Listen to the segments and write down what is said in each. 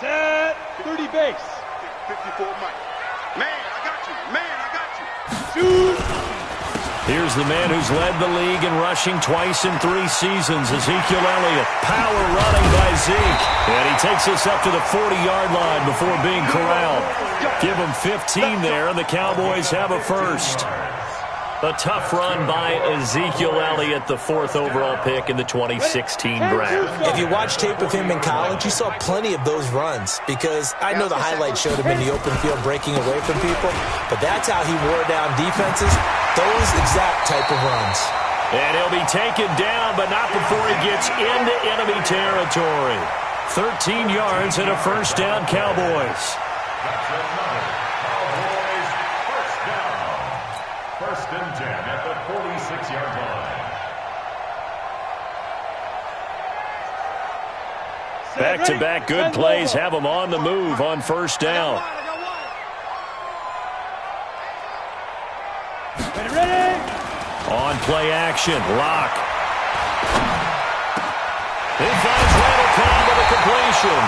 Set. 30 base. 54 Mike. Man, I got you. Man, I got you. Shoot. Here's the man who's led the league in rushing twice in 3 seasons, Ezekiel Elliott. Power running by Zeke. And he takes us up to the 40-yard line before being corralled. Give him 15 there, and the Cowboys have a first. A tough run by Ezekiel Elliott, the 4th overall pick in the 2016 draft. If you watch tape of him in college, you saw plenty of those runs because I know the highlights showed him in the open field breaking away from people, but that's how he wore down defenses, those exact type of runs. And he'll be taken down, but not before he gets into enemy territory. 13 yards and a first down, Cowboys. First and 10 at the 46-yard line. Back-to-back good plays have them on the move on first down. Ready. On play action, Lock. He finds Randall Cobb with a completion.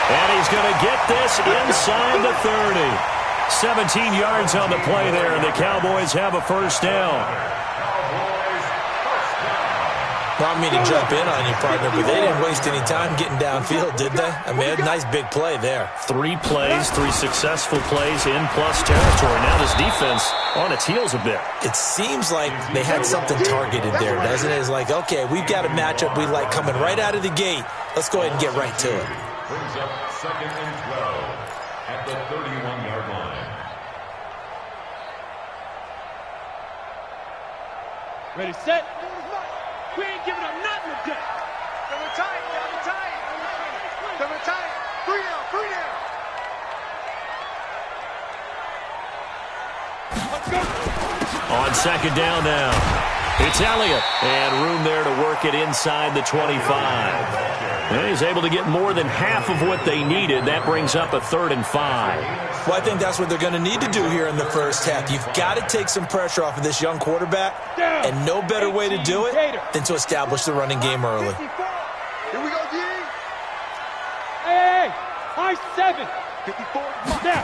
And he's going to get this inside the 30. 17 yards on the play there, and the Cowboys have a first down. Well, I mean to jump in on you, partner, but they didn't waste any time getting downfield, did they? I mean, a nice big play there. 3 plays, 3 successful plays in plus territory. Now this defense on its heels a bit. It seems like they had something targeted there, doesn't it? It's like, okay, we've got a matchup we like coming right out of the gate. Let's go ahead and get right to it. Brings up 2nd and 12 at the 31-yard line. Ready, set. We ain't giving up nothing today. Double tight, double tight. Double tight. 3 down, 3 down. Let's go. On second down now, it's Elliott. And room there to work it inside the 25. And he's able to get more than half of what they needed. That brings up a 3rd and 5. Well, I think that's what they're going to need to do here in the first half. You've got to take some pressure off of this young quarterback, and no better way to do it than to establish the running game early. Here we go, D. Hey, high 7. 54 Now.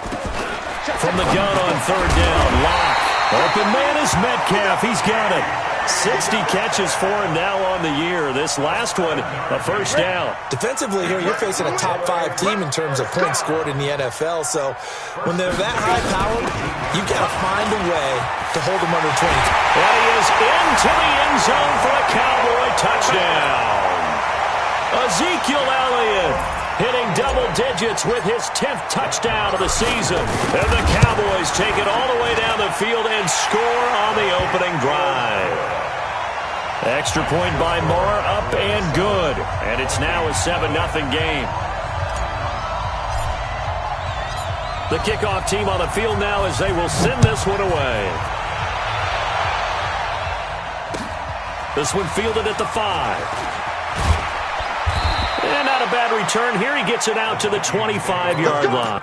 From the gun on 3rd down, Lock. Open man is Metcalf. He's got it. 60 catches for him now on the year. This last one, a first down. Defensively here, you're facing a top 5 team in terms of points scored in the NFL. So when they're that high-powered, you've got to find a way to hold them under 20. And he is into the end zone for a Cowboy touchdown. Ezekiel Elliott hitting double digits with his 10th touchdown of the season. And the Cowboys take it all the way down the field and score on the opening drive. Extra point by Moore, up and good. And it's now a 7-0 game. The kickoff team on the field now as they will send this one away. This one fielded at the 5. And not a bad return here. He gets it out to the 25-yard line.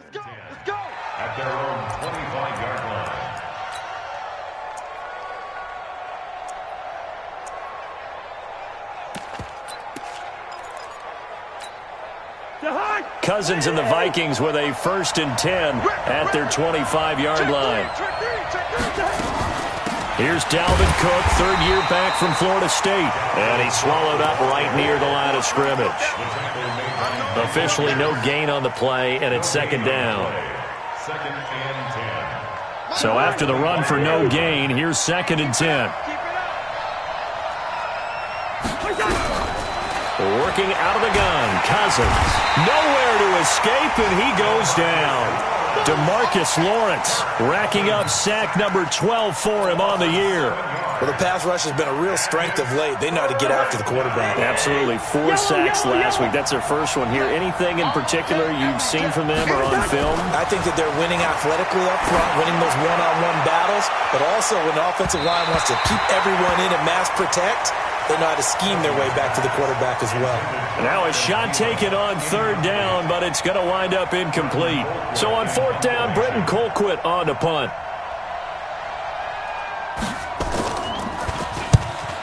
Let's go. At their own 25-yard line. To high. Cousins and the Vikings with a 1st and 10 at their 25-yard line. Here's Dalvin Cook, third year back from Florida State. And he's swallowed up right near the line of scrimmage. Officially no gain on the play, and it's 2nd down. So after the run for no gain, here's 2nd and 10. Working out of the gun, Cousins. Nowhere to escape, and he goes down. DeMarcus Lawrence racking up sack number 12 for him on the year. Well, the pass rush has been a real strength of late. They know how to get after the quarterback. Absolutely. 4 sacks last week. That's their first one here. Anything in particular you've seen from them or on film? I think that they're winning athletically up front, winning those one-on-one battles, but also when the offensive line wants to keep everyone in and mass protect, they know how to scheme their way back to the quarterback as well. Now a shot taken on 3rd down, but it's going to wind up incomplete. So on 4th down, Britton Colquitt on to punt.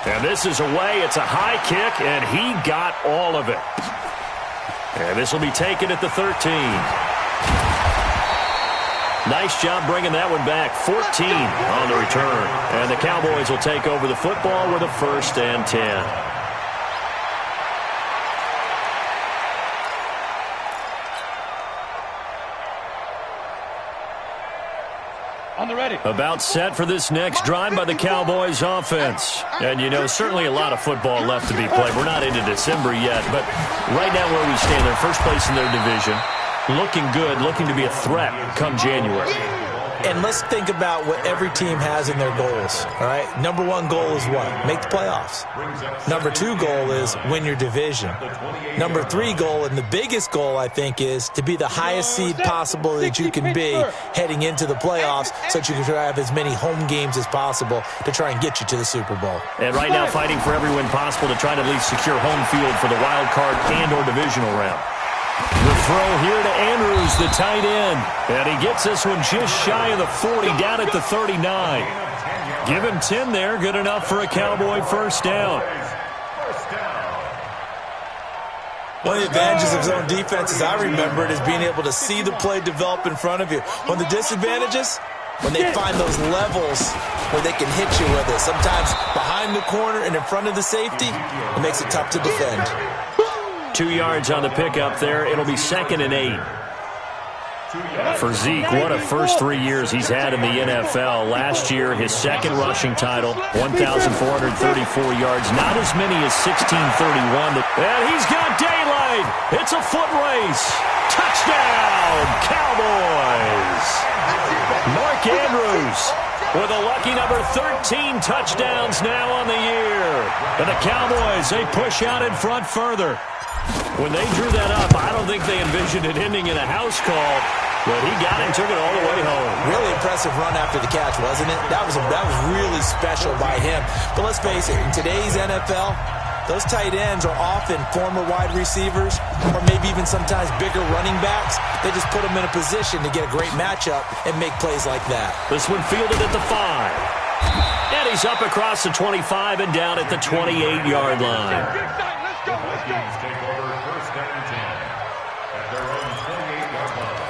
And this is away. It's a high kick, and he got all of it. And this will be taken at the 13. Nice job bringing that one back. 14 on the return. And the Cowboys will take over the football with a 1st and 10. On the ready. About set for this next drive by the Cowboys offense. And, you know, certainly a lot of football left to be played. We're not into December yet, but right now where we stand, they're first place in their division. Looking good, looking to be a threat come January. And let's think about what every team has in their goals, all right? Number 1 goal is what? Make the playoffs. Number 2 goal is win your division. Number 3 goal, and the biggest goal, I think, is to be the highest seed possible that you can be heading into the playoffs so that you can have as many home games as possible to try and get you to the Super Bowl. And right now fighting for every win possible to try to at least secure home field for the wild card and or divisional round. The throw here to Andrews, the tight end. And he gets this one just shy of the 40, down at the 39. Give him 10 there, good enough for a Cowboy 1st down. One of the advantages of zone defense, as I remember it, is being able to see the play develop in front of you. One of the disadvantages, when they find those levels where they can hit you with it. Sometimes behind the corner and in front of the safety, it makes it tough to defend. 2 yards on the pickup there. It'll be 2nd and 8. For Zeke, what a first 3 years he's had in the NFL. Last year, his 2nd rushing title, 1,434 yards. Not as many as 1,631. And he's got daylight. It's a foot race. Touchdown, Cowboys. Mark Andrews with a lucky number 13 touchdowns now on the year. And the Cowboys, they push out in front further. When they drew that up, I don't think they envisioned it ending in a house call, but he got it and took it all the way home. Really impressive run after the catch, wasn't it? That was really special by him. But let's face it, in today's NFL, those tight ends are often former wide receivers or maybe even sometimes bigger running backs. They just put them in a position to get a great matchup and make plays like that. This one fielded at the 5. And he's up across the 25 and down at the 28-yard line. Take over 1st and 10 at their own 28-yard line.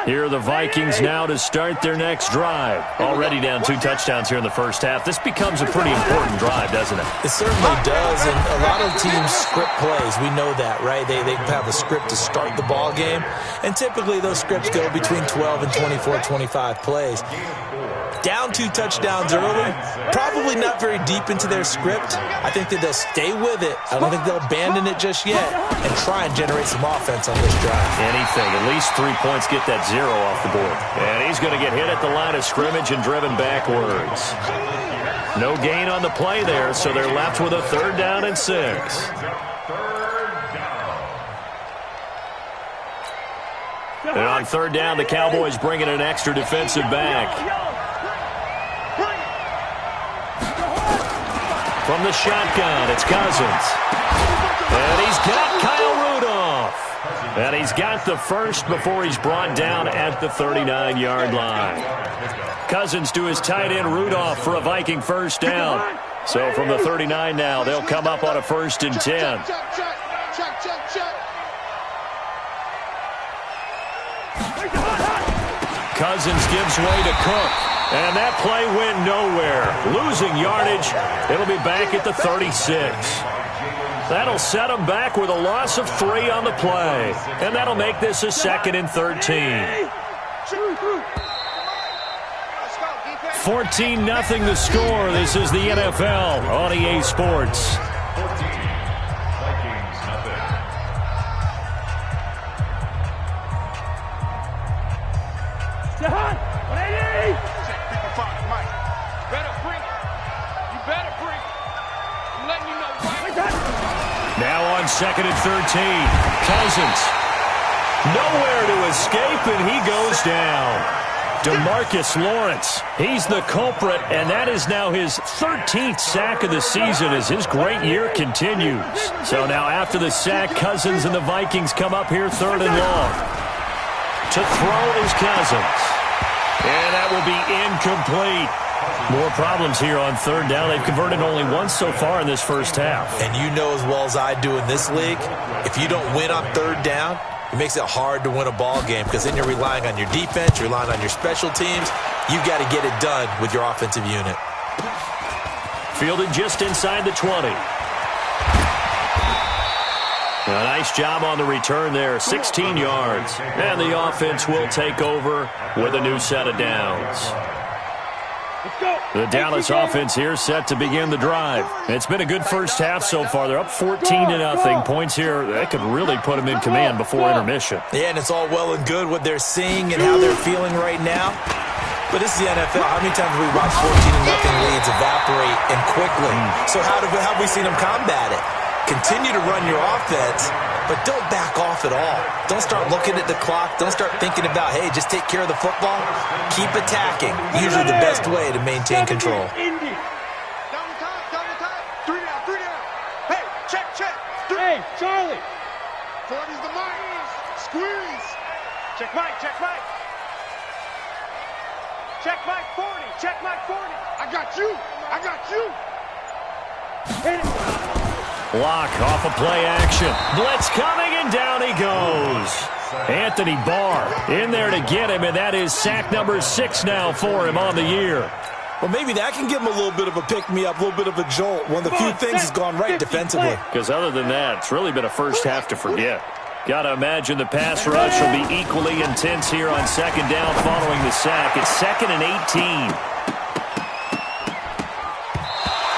Here are the Vikings now to start their next drive. Already down 2 touchdowns here in the first half. This becomes a pretty important drive, doesn't it? It certainly does, and a lot of teams script plays. We know that, right? They have a script to start the ball game, and typically those scripts go between 12 and 24, 25 plays. Down 2 touchdowns early, probably not very deep into their script. I think that they'll stay with it. I don't think they'll abandon it just yet and try and generate some offense on this drive. Anything, at least 3 points, get that 0 off the board. And he's going to get hit at the line of scrimmage and driven backwards. No gain on the play there, so they're left with a 3rd down and 6. And on 3rd down, the Cowboys bring in an extra defensive back. From the shotgun, it's Cousins. And he's got Kyle Rudolph. And he's got the first before he's brought down at the 39-yard line. Cousins to his tight end Rudolph for a Viking 1st down. So from the 39 now, they'll come up on a 1st and 10. Cousins gives way to Cook. And that play went nowhere. Losing yardage. It'll be back at the 36. That'll set them back with a loss of 3 on the play. And that'll make this a 2nd and 13. 14-0 the score. This is the NFL on EA Sports. Now on 2nd and 13. Cousins. Nowhere to escape, and he goes down. DeMarcus Lawrence, he's the culprit, and that is now his 13th sack of the season as his great year continues. So now after the sack, Cousins and the Vikings come up here 3rd and long. To throw is Cousins. And that will be incomplete. More problems here on 3rd down. They've converted only once so far in this first half. And you know as well as I do in this league, if you don't win on 3rd down, it makes it hard to win a ball game because then you're relying on your defense, you're relying on your special teams. You've got to get it done with your offensive unit. Fielded just inside the 20. A nice job on the return there, 16 yards. And the offense will take over with a new set of downs. The Dallas offense here set to begin the drive. It's been a good first half so far. They're up 14-0. Points here, that could really put them in command before intermission. Yeah, and it's all well and good what they're seeing and how they're feeling right now. But this is the NFL. How many times have we watched 14-0 leads evaporate and quickly? So how have we seen them combat it? Continue to run your offense, but don't back off at all. Don't start looking at the clock. Don't start thinking about, hey, just take care of the football. Keep attacking. Usually the best way to maintain control. Down the time. 3 down. Hey, check. Hey, Charlie. 40's the mark. Squeeze. Check Mike. Check Mike 40. Check Mike 40. I got you. Hit it. Block off of play action. Blitz coming, and down he goes. Anthony Barr in there to get him, and that is sack number 6 now for him on the year. Well, maybe that can give him a little bit of a pick-me-up, a little bit of a jolt. One of the few things has gone right defensively. Because other than that, it's really been a first half to forget. Got to imagine the pass rush will be equally intense here on 2nd down following the sack. It's 2nd and 18.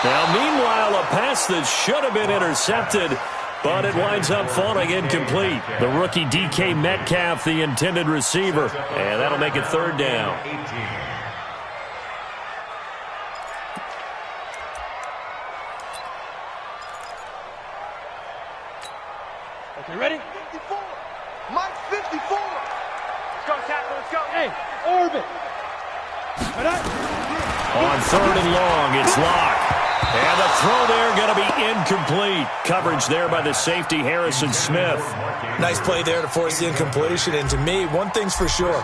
Now, meanwhile, a pass that should have been intercepted, but it winds up falling incomplete. The rookie DK Metcalf, the intended receiver, and that'll make it 3rd down. Okay, ready? 54. Mike 54. Let's go, tackle. Let's go. Hey, orbit. On 3rd and long, it's Locke. And the throw there going to be incomplete. Coverage there by the safety, Harrison Smith. Nice play there to force the incompletion. And to me, one thing's for sure.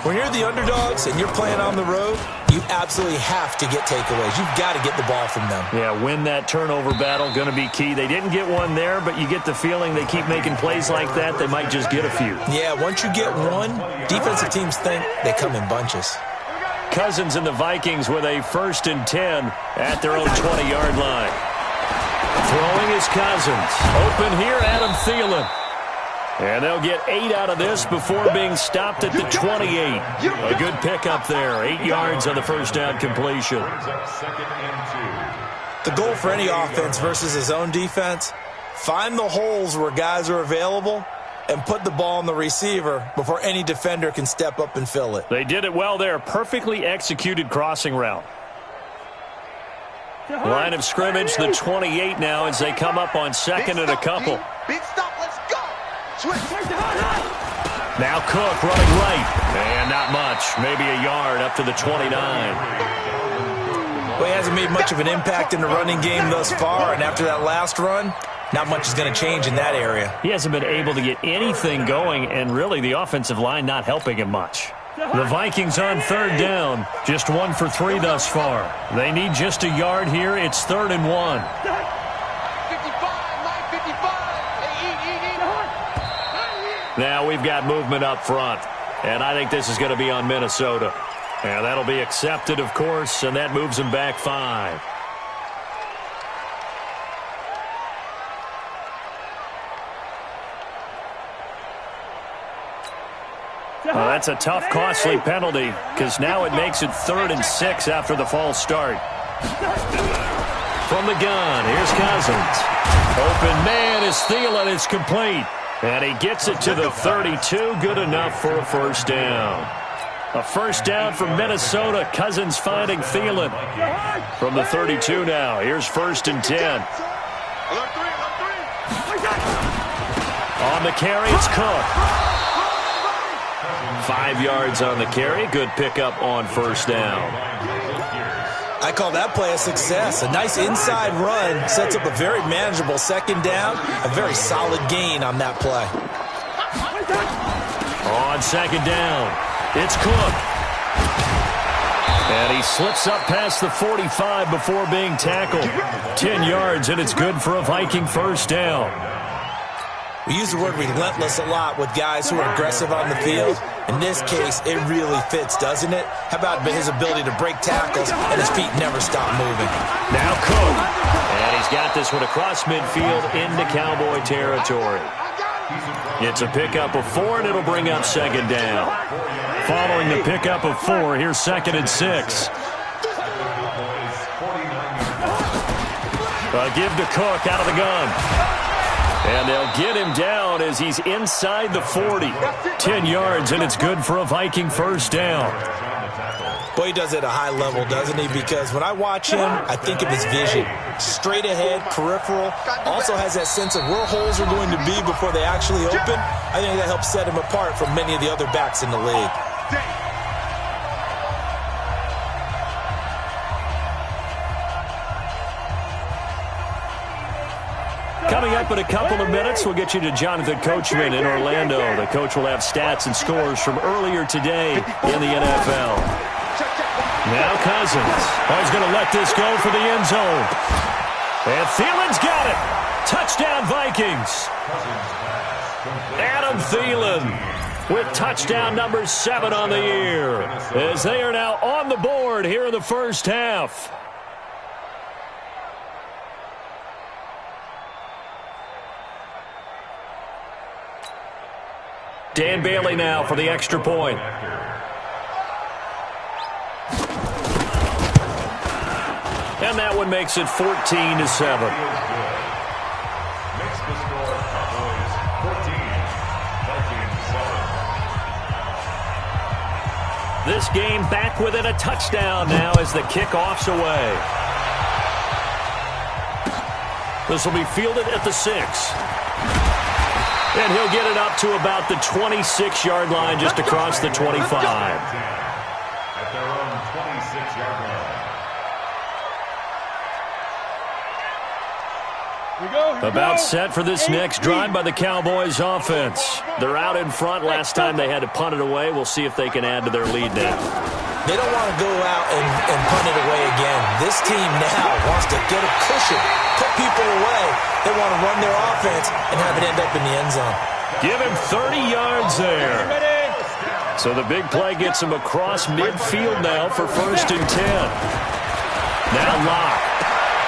When you're the underdogs and you're playing on the road, you absolutely have to get takeaways. You've got to get the ball from them. Yeah, win that turnover battle, going to be key. They didn't get one there, but you get the feeling they keep making plays like that, they might just get a few. Yeah, once you get one, defensive teams think they come in bunches. Cousins and the Vikings with a 1st and 10 at their own 20-yard line. Throwing is Cousins. Open here, Adam Thielen. And they'll get 8 out of this before being stopped at the 28. A good pickup there. 8 yards on the 1st down completion. The goal for any offense versus his own defense, find the holes where guys are available and put the ball on the receiver before any defender can step up and fill it. They did it well there. Perfectly executed crossing route. Line of scrimmage, the 28 now as they come up on 2nd and a couple. Big stop, let's go. Switch. Now Cook running right. And not much. Maybe a yard up to the 29. Well, he hasn't made much of an impact in the running game thus far, and after that last run, not much is going to change in that area. He hasn't been able to get anything going, and really the offensive line not helping him much. The Vikings on third down. Just 1 for 3 thus far. They need just a yard here. It's 3rd and 1. 55, Now we've got movement up front. And I think this is going to be on Minnesota. And that'll be accepted, of course, and that moves them back 5. Well, that's a tough, costly penalty because now it makes it 3rd and 6 after the false start. From the gun, here's Cousins. Open man is Thielen. It's complete. And he gets it to the 32. Good enough for a first down. A first down from Minnesota. Cousins finding Thielen. From the 32 now. Here's 1st and 10. On the carry, it's Cook. 5 yards on the carry. Good pickup on first down. I call that play a success. A nice inside run sets up a very manageable second down. A very solid gain on that play. On second down, it's Cook. And he slips up past the 45 before being tackled. 10 yards, and it's good for a Viking first down. We use the word relentless a lot with guys who are aggressive on the field. In this case, it really fits, doesn't it? How about his ability to break tackles and his feet never stop moving? Now Cook. And he's got this one across midfield into Cowboy territory. It's a pickup of 4, and it'll bring up second down. Following the pickup of 4, here's 2nd and 6. A give to Cook out of the gun. And they'll get him down as he's inside the 40. 10 yards, and it's good for a Viking first down. Boy, he does it at a high level, doesn't he? Because when I watch him, I think of his vision. Straight ahead, peripheral. Also has that sense of where holes are going to be before they actually open. I think that helps set him apart from many of the other backs in the league. Coming up in a couple of minutes, we'll get you to Jonathan Coachman in Orlando. The coach will have stats and scores from earlier today in the NFL. Now Cousins. Oh, he's going to let this go for the end zone. And Thielen's got it. Touchdown, Vikings. Adam Thielen with touchdown number 7 on the year, as they are now on the board here in the first half. Dan Bailey now for the extra point. And that one makes it 14-7. Makes the score Cowboys 14, Vikings 7. This game back within a touchdown now as the kickoff's away. This will be fielded at the 6. And he'll get it up to about the 26-yard line, just across the 25. At their own 26-yard line. About set for this next drive by the Cowboys offense. They're out in front. Last time they had to punt it away. We'll see if they can add to their lead now. They don't want to go out and punt it away again. This team now wants to get a cushion, put people away. They want to run their offense and have it end up in the end zone. Give him 30 yards there. So the big play gets him across midfield now for 1st and 10. Now Locke.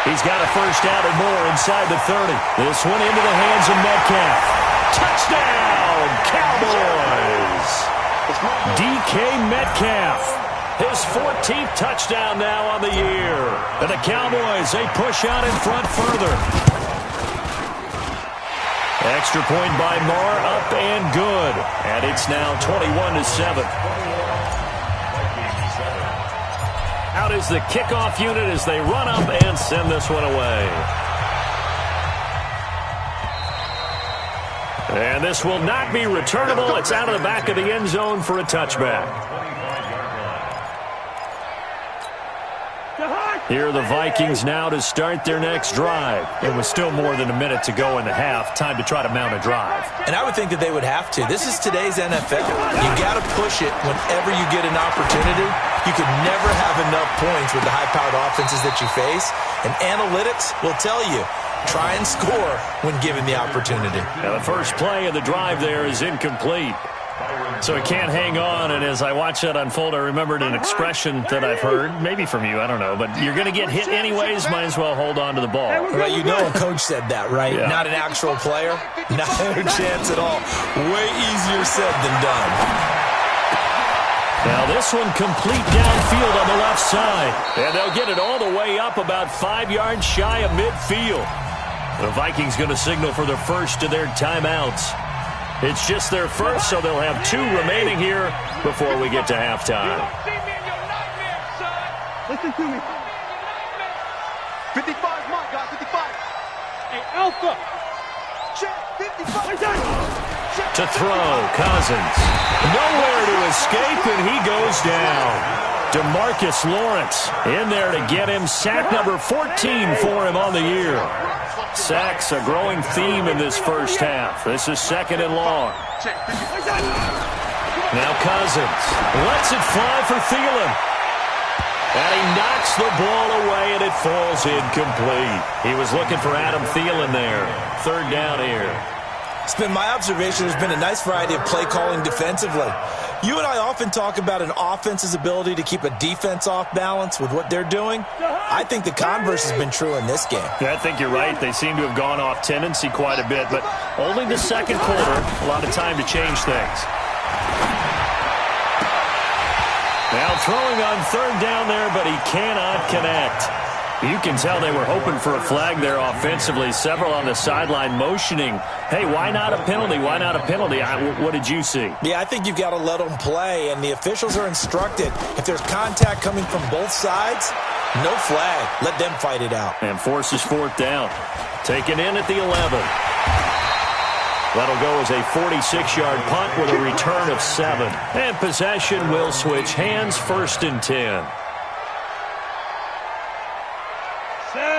He's got a first down and more inside the 30. This one into the hands of Metcalf. Touchdown, Cowboys! DK Metcalf. His 14th touchdown now on the year. And the Cowboys, they push out in front further. Extra point by Marr, up and good. And it's now 21-7. Out is the kickoff unit as they run up and send this one away. And this will not be returnable. It's out of the back of the end zone for a touchback. Here are the Vikings now to start their next drive. It was still more than a minute to go in the half. Time to try to mount a drive. And I would think that they would have to. This is today's NFL. You got to push it whenever you get an opportunity. You can never have enough points with the high-powered offenses that you face. And analytics will tell you, try and score when given the opportunity. Now the first play of the drive there is incomplete. So he can't hang on, and as I watch that unfold, I remembered an expression that I've heard, maybe from you, I don't know, but you're going to get hit anyways, might as well hold on to the ball. Well, you know a coach said that, right? Yeah. Not an actual player? Not a chance at all. Way easier said than done. Now this one complete downfield on the left side, and they'll get it all the way up about 5 yards shy of midfield. The Vikings going to signal for the first of their timeouts. It's just their first, so they'll have 2 remaining here before we get to halftime. Listen to me. 55, Mike, guys, 55. Hey, Alpha. Check, 55. To throw, Cousins. Nowhere to escape, and he goes down. DeMarcus Lawrence in there to get him. Sack number 14 for him on the year. Sacks a growing theme in this first half. This is 2nd and long. Now Cousins lets it fly for Thielen. And he knocks the ball away, and it falls incomplete. He was looking for Adam Thielen there. 3rd down here. It's been my observation there's been a nice variety of play calling defensively. You and I often talk about an offense's ability to keep a defense off balance with what they're doing. I think the converse has been true in this game. Yeah, I think you're right. They seem to have gone off tendency quite a bit, but only the second quarter, a lot of time to change things. Now throwing on 3rd down there, but he cannot connect. You can tell they were hoping for a flag there offensively. Several on the sideline motioning, hey, why not a penalty? Why not a penalty? What did you see? Yeah, I think you've got to let them play, and the officials are instructed. If there's contact coming from both sides, no flag. Let them fight it out. And forces 4th down. Taken in at the 11. That'll go as a 46-yard punt with a return of 7. And possession will switch hands, 1st and 10.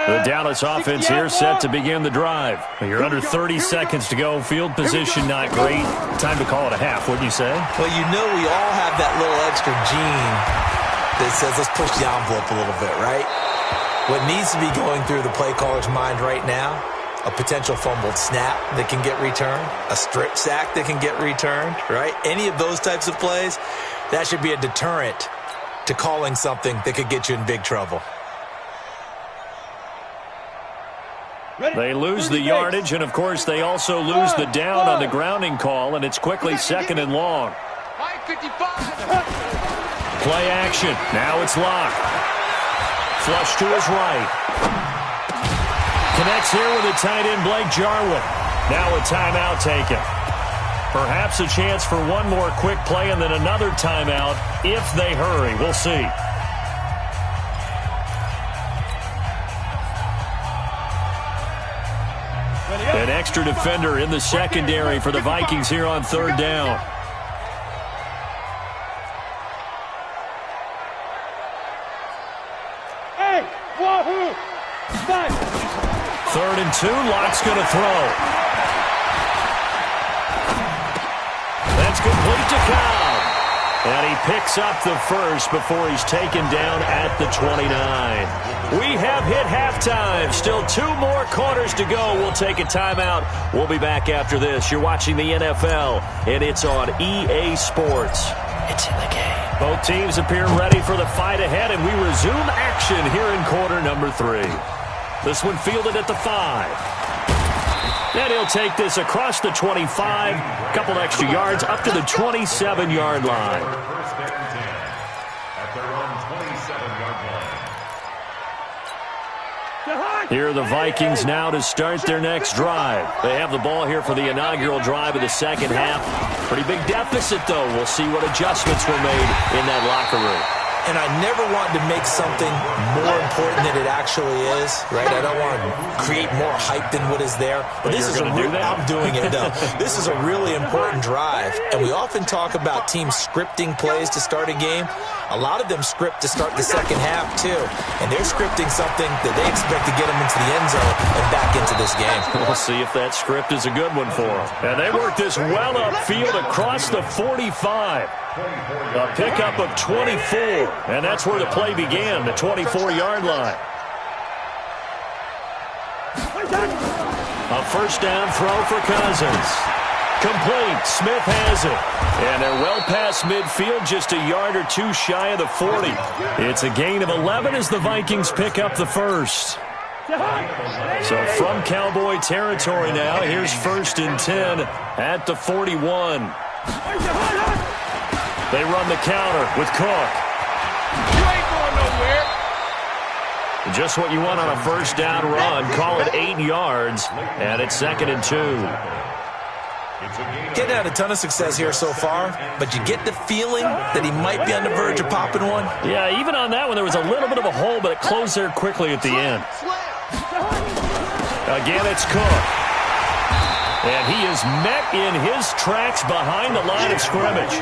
The Dallas offense here set to begin the drive. You're under 30 seconds to go. Field position not great. Time to call it a half, wouldn't you say? Well, you know we all have that little extra gene that says let's push the envelope a little bit, right? What needs to be going through the play caller's mind right now, a potential fumbled snap that can get returned, a strip sack that can get returned, right? Any of those types of plays, that should be a deterrent to calling something that could get you in big trouble. They lose the yardage, and, of course, they also lose the down on the grounding call, and it's quickly 2nd and long. Play action. Now it's Locke. Flush to his right. Connects here with a tight end, Blake Jarwin. Now a timeout taken. Perhaps a chance for one more quick play and then another timeout if they hurry. We'll see. An extra defender in the secondary for the Vikings here on 3rd down. Hey, wahoo! 3rd and 2. Locke's going to throw. That's complete to Cobb. And he picks up the first before he's taken down at the 29. We have hit halftime. Still 2 more quarters to go. We'll take a timeout. We'll be back after this. You're watching the NFL, and it's on EA Sports. It's in the game. Both teams appear ready for the fight ahead, and we resume action here in quarter number 3. This one fielded at the 5. And he'll take this across the 25, a couple extra yards up to the 27-yard line. First down and 10 at their own 27-yard line. Here are the Vikings now to start their next drive. They have the ball here for the inaugural drive of the second half. Pretty big deficit, though. We'll see what adjustments were made in that locker room. and I never want to make something more important than it actually is, right? I don't want to create more hype than what is there. But this is I'm doing it, though. This is a really important drive, and we often talk about teams scripting plays to start a game. A lot of them script to start the second half, too, and they're scripting something that they expect to get them into the end zone and back into this game. We'll see if that script is a good one for them. And they work this well upfield across the 45. A pickup of 24, and that's where the play began, the 24-yard line. A first down throw for Cousins. Complete. Smith has it. And they're well past midfield, just a yard or two shy of the 40. It's a gain of 11 as the Vikings pick up the first. So from Cowboy territory now, here's 1st and 10 at the 41. They run the counter with Cook. You ain't going nowhere. Just what you want on a first down run. Call it 8 yards, and it's 2nd and 2. Getting had a ton of success here so far, but you get the feeling that he might be on the verge of popping one. Yeah, even on that one, there was a little bit of a hole, but it closed there quickly at the end. Again, it's Cook. And he is met in his tracks behind the line of scrimmage.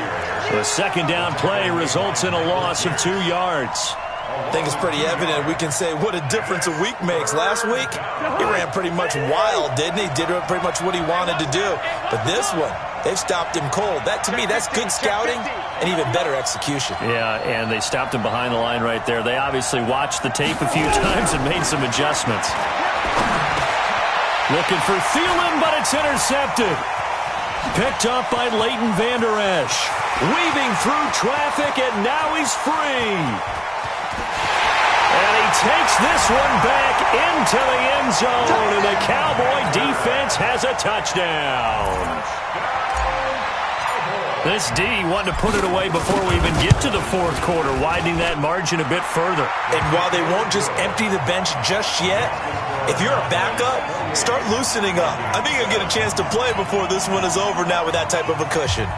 The second down play results in a loss of 2 yards. I think it's pretty evident. We can say what a difference a week makes. Last week, he ran pretty much wild, didn't he? Did pretty much what he wanted to do. But this one, they've stopped him cold. That, to me, that's good scouting and even better execution. Yeah, and they stopped him behind the line right there. They obviously watched the tape a few times and made some adjustments. Looking for Thielen, but it's intercepted. Picked up by Leighton Vander Esch. Weaving through traffic, and now he's free. And he takes this one back into the end zone, and the Cowboy defense has a touchdown. This D wanted to put it away before we even get to the fourth quarter, widening that margin a bit further. And while they won't just empty the bench just yet, if you're a backup, start loosening up. I think you'll get a chance to play before this one is over now with that type of a cushion.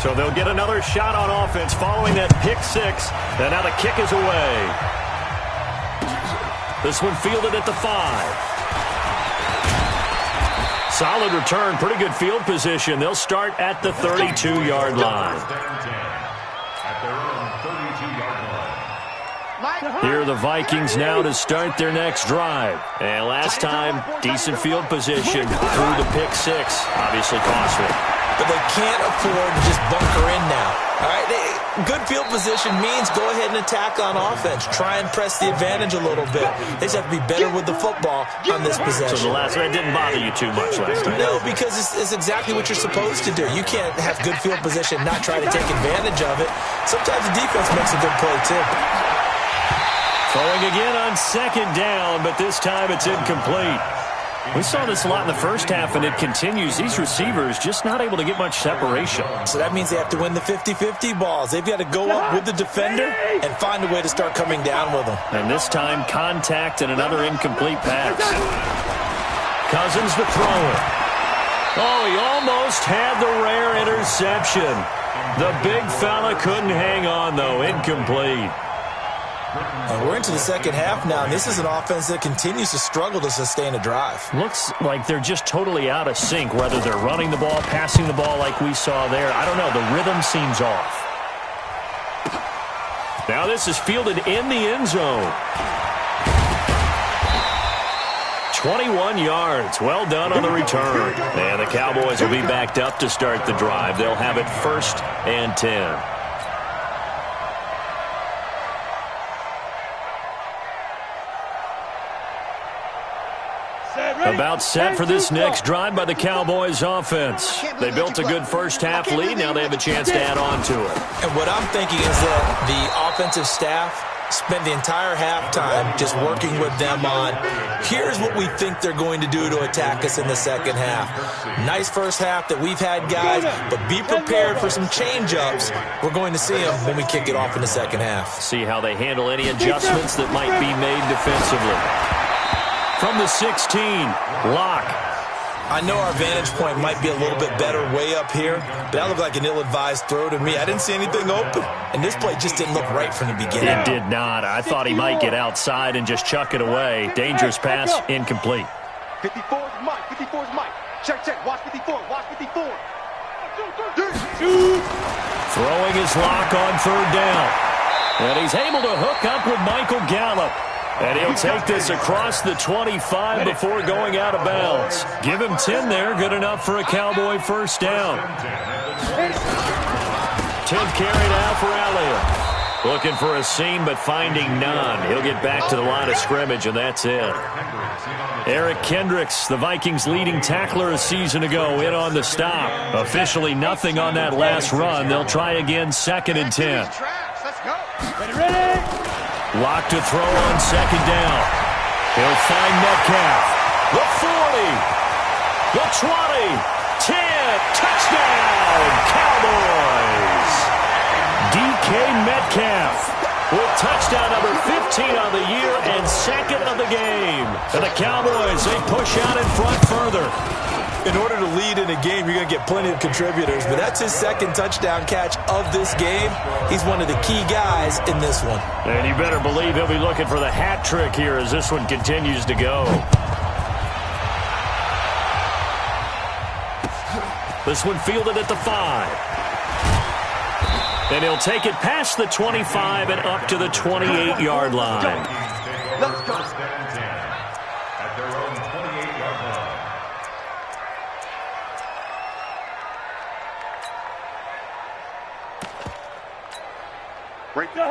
So they'll get another shot on offense following that pick six. And now the kick is away. This one fielded at the 5. Solid return, pretty good field position. They'll start at the 32-yard line. Here are the Vikings now to start their next drive. And last time, decent field position through the pick six. Obviously costly. But they can't afford to just bunker in now. All right, good field position means go ahead and attack on offense. Try and press the advantage a little bit. They just have to be better with the football on this possession. So the last one didn't bother you too much last time? No, because it's exactly what you're supposed to do. You can't have good field position, not try to take advantage of it. Sometimes the defense makes a good play, too. Throwing again on second down, but this time it's incomplete. We saw this a lot in the first half, and it continues. These receivers just not able to get much separation. So that means they have to win the 50-50 balls. They've got to go up with the defender and find a way to start coming down with them. And this time, contact and another incomplete pass. Cousins the thrower. Oh, he almost had the rare interception. The big fella couldn't hang on, though. Incomplete. And we're into the second half now, and this is an offense that continues to struggle to sustain a drive. Looks like they're just totally out of sync, whether they're running the ball, passing the ball like we saw there. I don't know. The rhythm seems off. Now this is fielded in the end zone. 21 yards. Well done on the return. And the Cowboys will be backed up to start the drive. They'll have it 1st and 10. About set for this next drive by the Cowboys offense. They built a good first half lead. Now they have a chance to add on to it. And what I'm thinking is that the offensive staff spent the entire halftime just working with them on, here's what we think they're going to do to attack us in the second half. Nice first half that we've had, guys, but be prepared for some change-ups. We're going to see them when we kick it off in the second half. See how they handle any adjustments that might be made defensively. From the 16, Locke. I know our vantage point might be a little bit better way up here, but that looked like an ill-advised throw to me. I didn't see anything open, and this play just didn't look right from the beginning. It did not. I thought he might get outside and just chuck it away. Dangerous pass, incomplete. 54 is Mike. 54 is Mike. Check, check. Watch 54. Watch 54. Throwing his lock on third down. And he's able to hook up with Michael Gallup. And he'll take this across the 25 before going out of bounds. Give him 10 there. Good enough for a Cowboy first down. 10th carry now for Elliott. Looking for a seam, but finding none. He'll get back to the line of scrimmage, and that's it. Eric Kendricks, the Vikings' leading tackler a season ago, in on the stop. Officially nothing on that last run. They'll try again, 2nd and 10. Ready? Lock to throw on 2nd down. He'll find Metcalf. The 40. The 20. 10. Touchdown, Cowboys. DK Metcalf with touchdown number 15 on the year and 2nd of the game. And the Cowboys, they push out in front further. In order to lead in a game, you're going to get plenty of contributors, but that's his 2nd touchdown catch of this game. He's one of the key guys in this one. And you better believe he'll be looking for the hat trick here as this one continues to go. This one fielded at the 5. And he'll take it past the 25 and up to the 28-yard line. Let's go. At their own 28-yard line.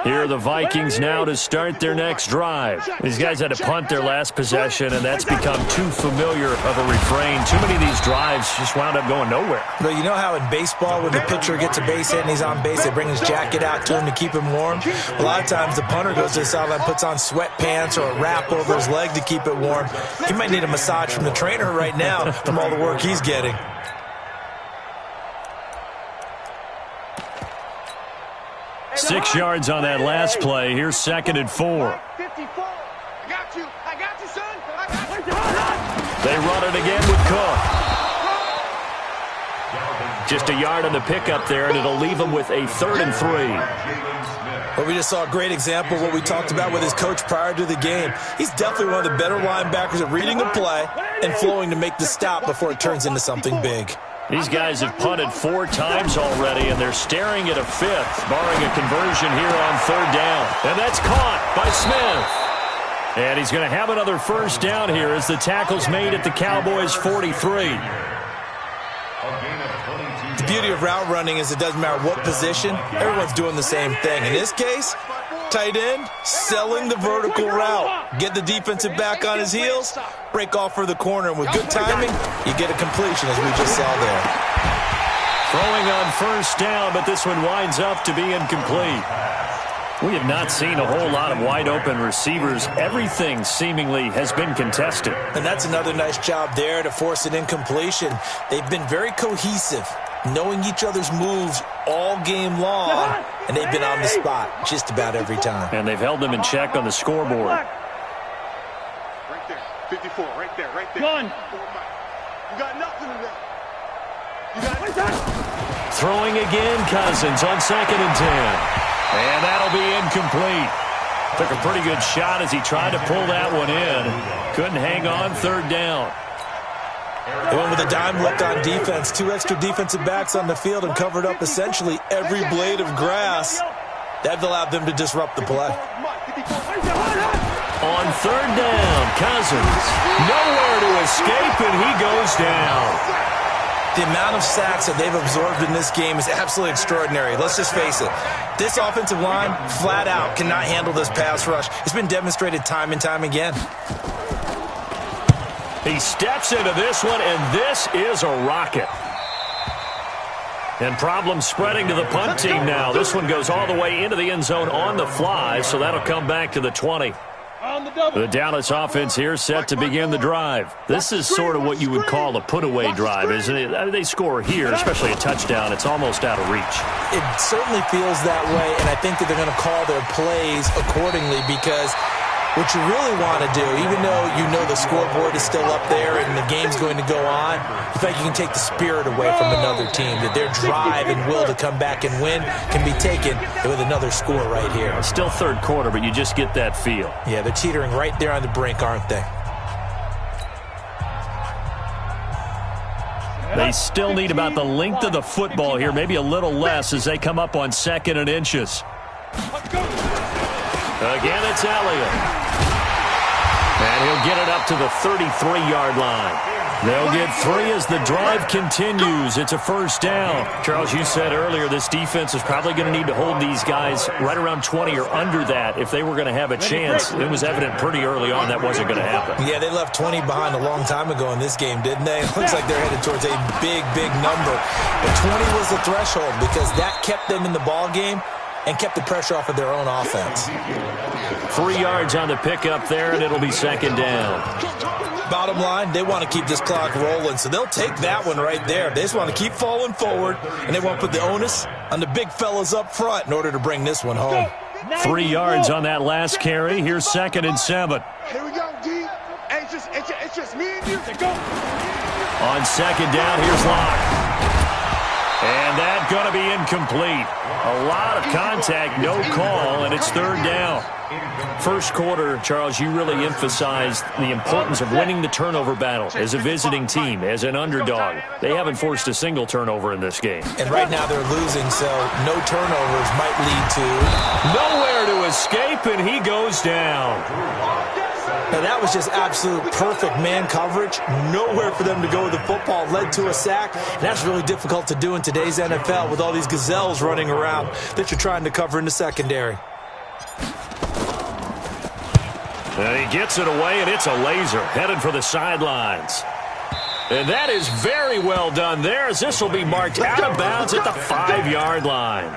Here are the Vikings now to start their next drive. These guys had to punt their last possession, and that's become too familiar of a refrain. Too many of these drives just wound up going nowhere. But you know how in baseball, when the pitcher gets a base hit and he's on base, they bring his jacket out to him to keep him warm? A lot of times the punter goes to the sideline, puts on sweatpants or a wrap over his leg to keep it warm. He might need a massage from the trainer right now from all the work he's getting. 6 yards on that last play. Here's 2nd and 4. 54. I got you, son. They run it again with Cook. Just a yard on the pickup there, and it'll leave them with a 3rd and 3. Well, we just saw a great example of what we talked about with his coach prior to the game. He's definitely one of the better linebackers at reading a play and flowing to make the stop before it turns into something big. These guys have punted 4 times already, and they're staring at a 5th, barring a conversion here on 3rd down. And that's caught by Smith. And he's going to have another first down here as the tackle's made at the Cowboys' 43. The beauty of route running is it doesn't matter what position, everyone's doing the same thing. In this case, tight end, selling the vertical route. Get the defensive back on his heels, break off for the corner, and with good timing, you get a completion as we just saw there. Throwing on first down, but this one winds up to be incomplete. We have not seen a whole lot of wide-open receivers. Everything seemingly has been contested. And that's another nice job there to force an incompletion. They've been very cohesive, knowing each other's moves all game long, and they've been on the spot just about every time. And they've held them in check on the scoreboard. Right there. 54. Right there. Gun. You got nothing to that. You got Throwing again, Cousins on 2nd and 10. And that'll be incomplete. Took a pretty good shot as he tried to pull that one in. Couldn't hang on 3rd down. They went with a dime look on defense. 2 extra defensive backs on the field and covered up essentially every blade of grass. That allowed them to disrupt the play. On 3rd down, Cousins. Nowhere to escape, and he goes down. The amount of sacks that they've absorbed in this game is absolutely extraordinary. Let's just face it. This offensive line, flat out, cannot handle this pass rush. It's been demonstrated time and time again. He steps into this one, and this is a rocket. And problems spreading to the punt team now. This one goes all the way into the end zone on the fly, so that'll come back to the 20. The Dallas offense here set to begin the drive. This is sort of what you would call a put-away drive, isn't it? I mean, they score here, especially a touchdown. It's almost out of reach. It certainly feels that way, and I think that they're going to call their plays accordingly because what you really want to do, even though you know the scoreboard is still up there and the game's going to go on, you think you can take the spirit away from another team, that their drive and will to come back and win can be taken with another score right here. Still third quarter, but you just get that feel. Yeah, they're teetering right there on the brink, aren't they? They still need about the length of the football here, maybe a little less as they come up on 2nd and inches. Again, it's Elliott. And he'll get it up to the 33-yard line. They'll get 3 as the drive continues. It's a first down. Charles, you said earlier this defense is probably going to need to hold these guys right around 20 or under that if they were going to have a chance. It was evident pretty early on that wasn't going to happen. Yeah, they left 20 behind a long time ago in this game, didn't they? It looks like they're headed towards a big, big number. But 20 was the threshold because that kept them in the ball game and kept the pressure off of their own offense. 3 yards on the pickup there, and it'll be 2nd down. Bottom line, they want to keep this clock rolling, so they'll take that one right there. They just want to keep falling forward, and they want to put the onus on the big fellas up front in order to bring this one home. 3 yards on that last carry. Here's 2nd and 7. Here we go, D. Hey, it's just me and you. Go. On 2nd down, here's Locke. And that's going to be incomplete. A lot of contact, no call, and it's 3rd down. First quarter, Charles, you really emphasized the importance of winning the turnover battle as a visiting team, as an underdog. They haven't forced a single turnover in this game. And right now they're losing, so no turnovers might lead to nowhere to escape, and he goes down. Now, that was just absolute perfect man coverage. Nowhere for them to go with the football. Led to a sack. And that's really difficult to do in today's NFL with all these gazelles running around that you're trying to cover in the secondary. And he gets it away, and it's a laser headed for the sidelines. And that is very well done there, as this will be marked out of bounds at the 5-yard line.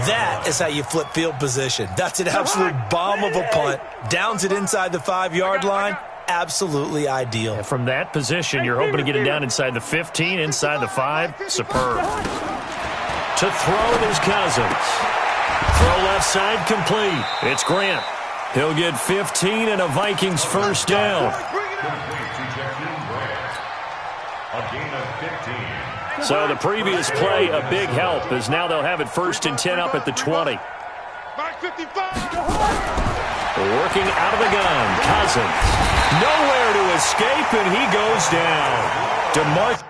That is how you flip field position. That's an absolute bomb of a punt. Downs it inside the 5-yard line. Absolutely ideal. And from that position, you're hoping to get it down inside the 15, inside the 5. Superb. To throw is Cousins. Throw left side complete. It's Grant. He'll get 15 and a Vikings first down. A gain of 15. So the previous play, a big help, as now they'll have it 1st and 10 up at the 20. Working out of the gun, Cousins. Nowhere to escape, and he goes down. DeMarcus.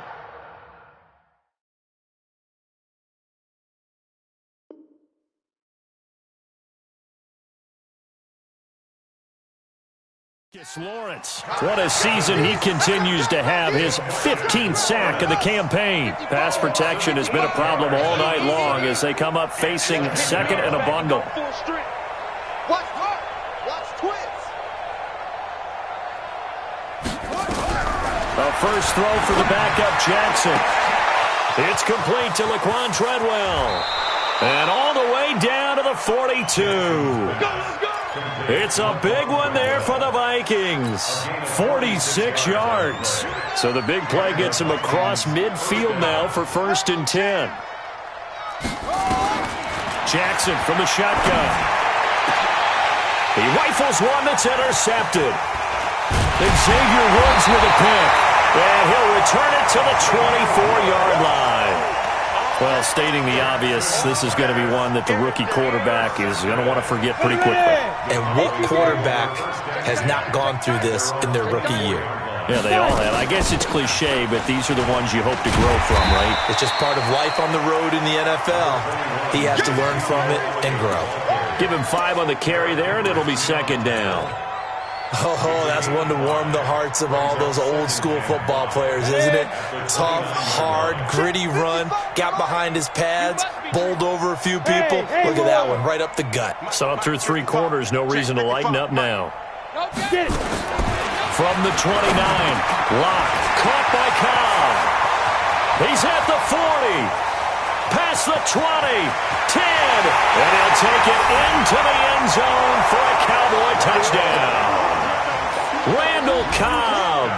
Lawrence, what a season he continues to have, his 15th sack of the campaign. Pass protection has been a problem all night long as they come up facing 2nd and a bundle. A first throw for the backup Jackson. It's complete to Laquan Treadwell. And all the way down to the 42. It's a big one there for the Vikings. 46 yards. So the big play gets him across midfield now for 1st and 10. Jackson from the shotgun. He rifles one that's intercepted. Xavier Woods with a pick. And he'll return it to the 24-yard line. Well, stating the obvious, this is going to be one that the rookie quarterback is going to want to forget pretty quickly. And what quarterback has not gone through this in their rookie year? Yeah, they all have. I guess it's cliche, but these are the ones you hope to grow from, right? It's just part of life on the road in the NFL. He has to learn from it and grow. Give him 5 on the carry there, and it'll be 2nd down. Oh, that's one to warm the hearts of all those old-school football players, isn't it? Tough, hard, gritty run, got behind his pads, bowled over a few people. Look at that one, right up the gut. Saw it through 3 quarters, no reason to lighten up now. From the 29, Locke, caught by Cobb. He's at the 40. Past the 20, 10, and he'll take it into the end zone for a Cowboy touchdown. Randall Cobb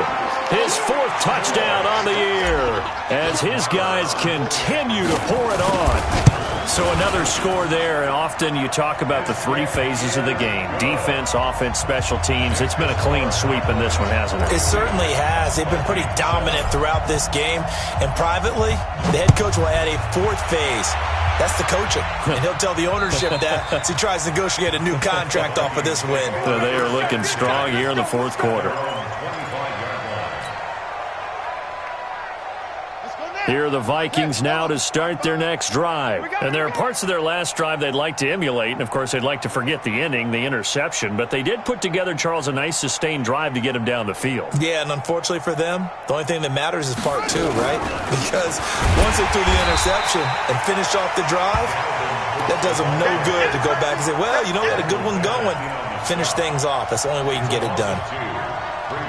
His 4th touchdown on the year as his guys continue to pour it on. So another score there, and often you talk about the 3 phases of the game. Defense, offense, special teams. It's been a clean sweep in this one, hasn't it? It certainly has. They've been pretty dominant throughout this game. And privately, the head coach will add a 4th phase. That's the coaching. And he'll tell the ownership that as he tries to negotiate a new contract off of this win. So they are looking strong here in the 4th quarter. Here are the Vikings now to start their next drive. And there are parts of their last drive they'd like to emulate. And, of course, they'd like to forget the ending, the interception. But they did put together, Charles, a nice sustained drive to get him down the field. Yeah, and unfortunately for them, the only thing that matters is part 2, right? Because once they threw the interception and finished off the drive, that does them no good to go back and say, well, you know, we had a good one going. Finish things off. That's the only way you can get it done.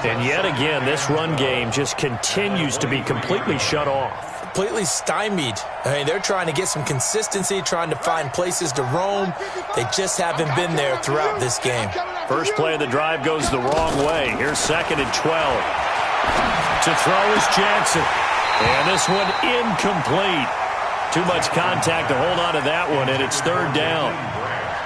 And yet again, this run game just continues to be completely shut off. Completely stymied. I mean, they're trying to get some consistency, trying to find places to roam. They just haven't been there throughout this game. First play of the drive goes the wrong way. Here's 2nd and 12. To throw is Jackson. And this one incomplete. Too much contact to hold on to that one, and it's 3rd down.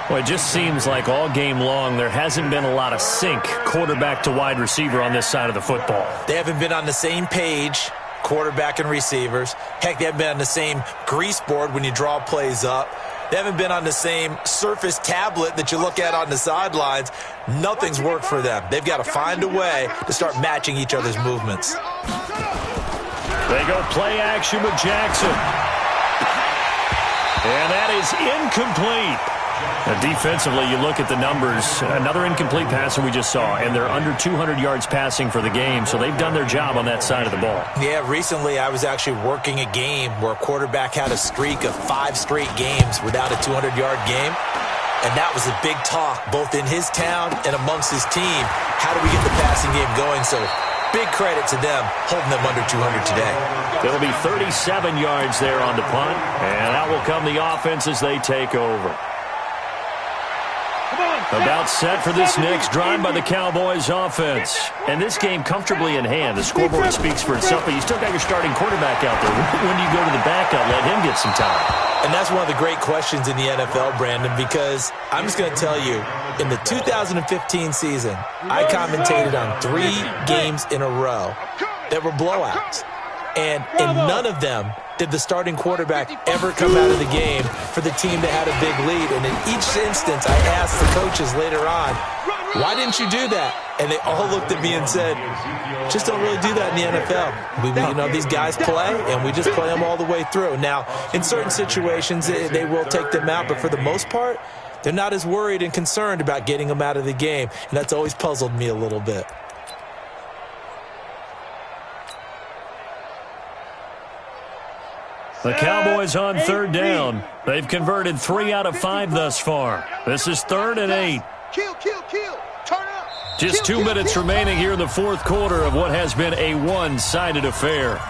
Well, it just seems like all game long there hasn't been a lot of sync quarterback to wide receiver on this side of the football. They haven't been on the same page, quarterback and receivers. Heck, they haven't been on the same grease board when you draw plays up. They haven't been on the same Surface tablet that you look at on the sidelines. Nothing's worked for them. They've got to find a way to start matching each other's movements. They go play action with Jackson. And that is incomplete. Now, defensively, you look at the numbers. Another incomplete passer we just saw, and they're under 200 yards passing for the game, so they've done their job on that side of the ball. Yeah, recently I was actually working a game where a quarterback had a streak of 5 straight games without a 200-yard game, and that was a big talk both in his town and amongst his team. How do we get the passing game going? So big credit to them holding them under 200 today. It'll be 37 yards there on the punt, and out will come the offense as they take over. About set for this next drive by the Cowboys offense. And this game comfortably in hand. The scoreboard speaks for itself, but you still got your starting quarterback out there. When do you go to the backup, let him get some time? And that's one of the great questions in the NFL, Brandon, because I'm just going to tell you, in the 2015 season, I commentated on 3 games in a row that were blowouts. And in none of them did the starting quarterback ever come out of the game for the team that had a big lead. And in each instance, I asked the coaches later on, why didn't you do that? And they all looked at me and said, just don't really do that in the NFL. These guys play, and we just play them all the way through. Now, in certain situations, they will take them out, but for the most part, they're not as worried and concerned about getting them out of the game. And that's always puzzled me a little bit. The Cowboys on 3rd down. They've converted 3 out of 5 thus far. This is 3rd and 8. Kill. Turn up. Just 2 minutes remaining here in the 4th quarter of what has been a one-sided affair.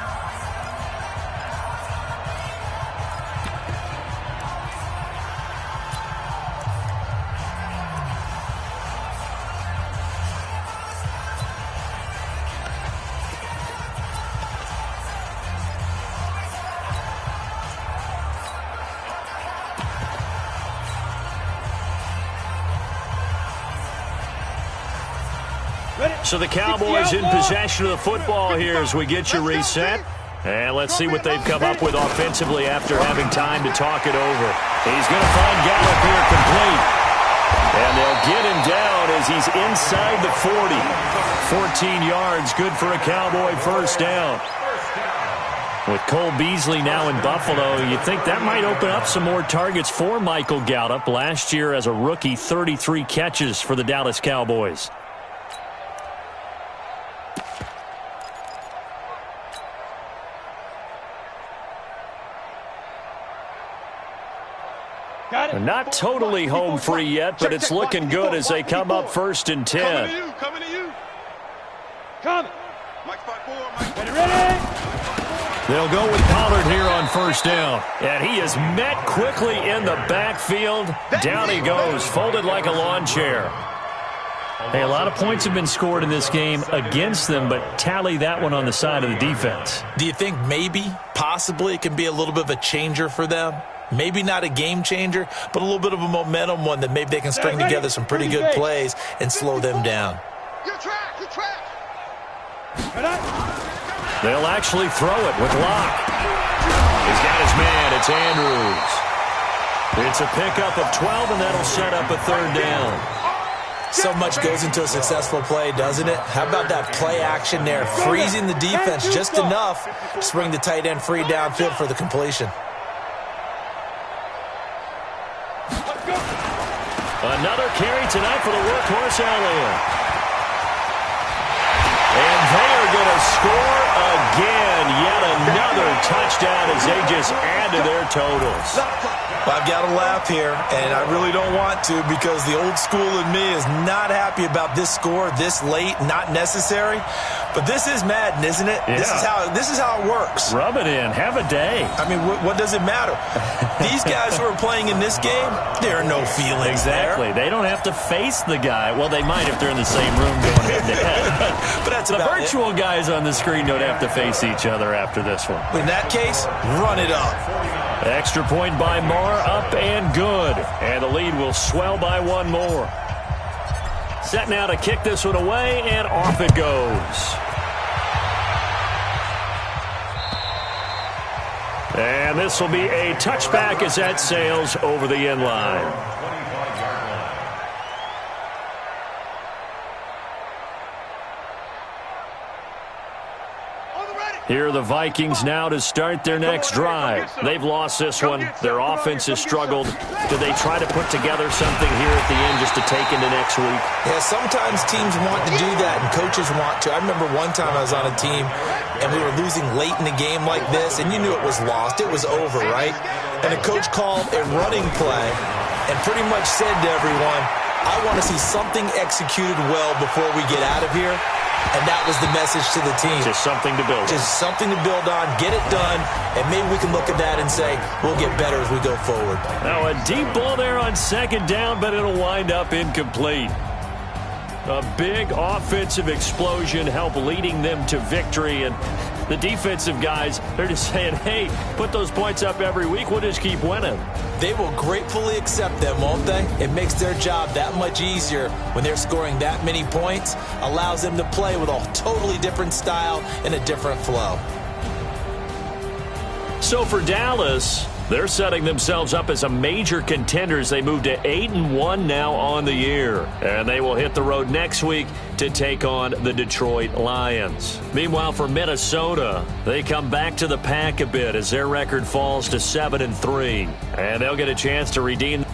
So the Cowboys in possession of the football here as we get you reset. And let's see what they've come up with offensively after having time to talk it over. He's going to find Gallup here complete. And they'll get him down as he's inside the 40. 14 yards, good for a Cowboy first down. With Cole Beasley now in Buffalo, you'd think that might open up some more targets for Michael Gallup. Last year as a rookie, 33 catches for the Dallas Cowboys. Not totally home free yet, but it's looking good as they come up 1st and 10. Coming to you. Mike 5-4, Ready? They'll go with Pollard here on 1st down. And he is met quickly in the backfield. Down he goes, folded like a lawn chair. Hey, a lot of points have been scored in this game against them, but tally that one on the side of the defense. Do you think maybe, possibly, it can be a little bit of a changer for them? Maybe not a game changer, but a little bit of a momentum one that maybe they can string together some pretty good plays and slow them down. They'll actually throw it with Locke. He's got his man. It's Andrews. It's a pickup of 12, and that'll set up a third down. So much goes into a successful play, doesn't it? How about that play action there, freezing the defense just enough to bring the tight end free downfield for the completion. Another carry tonight for the workhorse Elliott. And they are going to score again. Yet another touchdown as they just add to their totals. I've got to laugh here, and I really don't want to because the old school in me is not happy about this score this late, not necessary. But this is Madden, isn't it? Yeah. This is how it works. Rub it in. Have a day. I mean, what does it matter? These guys who are playing in this game, there are no feelings exactly. there. They don't have to face the guy. Well, they might if they're in the same room going head-to-head. But that's the about virtual guys on the screen don't have to face each other after this one. In that case, run it up. Extra point by Marr, up and good. And the lead will swell by one more. Set now to kick this one away, and off it goes. And this will be a touchback as that sails over the end line. Here are the Vikings now to start their next drive. They've lost this one. Their offense has struggled. Do they try to put together something here at the end just to take into next week? Yeah, sometimes teams want to do that, and coaches want to. I remember one time I was on a team, and we were losing late in a game like this, and you knew it was lost. It was over, right? And the coach called a running play and pretty much said to everyone, I want to see something executed well before we get out of here. And that was the message to the team. Just something to build on. Just something to build on, get it done, and maybe we can look at that and say, we'll get better as we go forward. Now a deep ball there on second down, but it'll wind up incomplete. A big offensive explosion helped leading them to victory, and the defensive guys, they're just saying, hey, put those points up every week, we'll just keep winning. They will gratefully accept them, won't they? It makes their job that much easier when they're scoring that many points, allows them to play with a totally different style and a different flow. So for Dallas, they're setting themselves up as a major contender as they move to 8-1 now on the year. And they will hit the road next week to take on the Detroit Lions. Meanwhile, for Minnesota, they come back to the pack a bit as their record falls to 7-3. And they'll get a chance to redeem